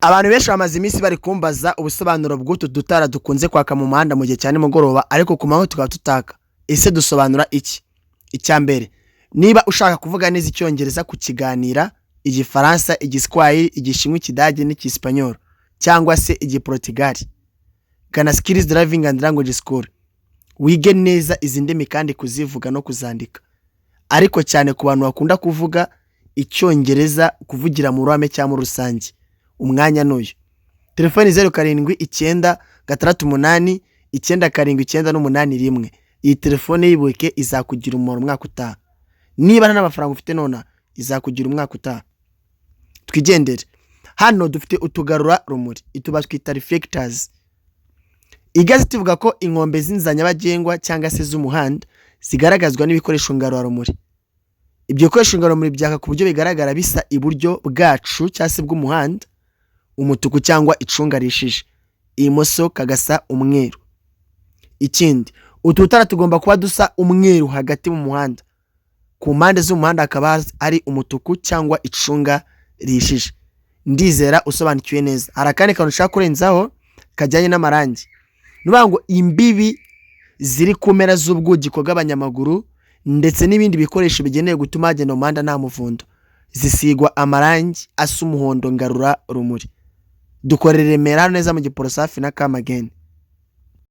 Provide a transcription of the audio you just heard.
Abantu benshi bamaze iminsi bari kumbaza ubusobanuro bw'utu dutara dukunze kwaka mu muhanda mu gihe cyane mugoroba ariko ku manywa tukaba tutaka. Ese dusobanura iki? Icyambere, niba ushaka kuvuga neza icyongereza kukiganira, igifaransa, igiswahili, igishinwa, ikidage n'icyesipanyol cyangwa se igiportugali, gana Skills Driving and Language School. Wige neza izi ndimi kandi kuzivuga no kuzandika. Ariko cyane ku bantu bakunda kuvuga icyongereza, kuvugira mu ruhame cyangwa mu rusange. Umwanya n'uyu. Telefoni 0789889781. Iyi telefone yibuke izakugira umumaro umwaka utaha. Niba nta n'amafaranga ufite nona izakugira umwaka utaha. Twigendere. Hano dufite utugarura rumuri, ituba twita reflectors. Igazeti ivuga ko inkombe z'inzanyabagengwa cyangwa se z'umuhanda zigaragazwa n'ibikoresho ngarura rumuri. Ibyo bikoresho ngarura rumuri byaka ku buryo bigaragara bisa iburyo bwacu cyangwa se bw'umuhanda, umutuku cyangwa icunga rishije, imoso kagasa umweru. Ikindi, ututara tugomba kuba dusa umweru hagati mu muhanda. Ku mpande z'umuhanda akaba ari umutuku cyangwa icunga rishije. Ndizera usobanukiwe neza. Harakane kantu ushaka kurenzaho kajyanye n'amarangi. Nuvuga ngo imbibi ziri kumera z'ubwugiko bw'abanyamaguru ndetse n'ibindi bikoresho bigenewe gutuma hagenda mu muhanda nta muvundo zisigwa amarangi asa umuhondo ngarura rumuri. Dukorera Remera neza mu Giporoso hafi na Kamageni.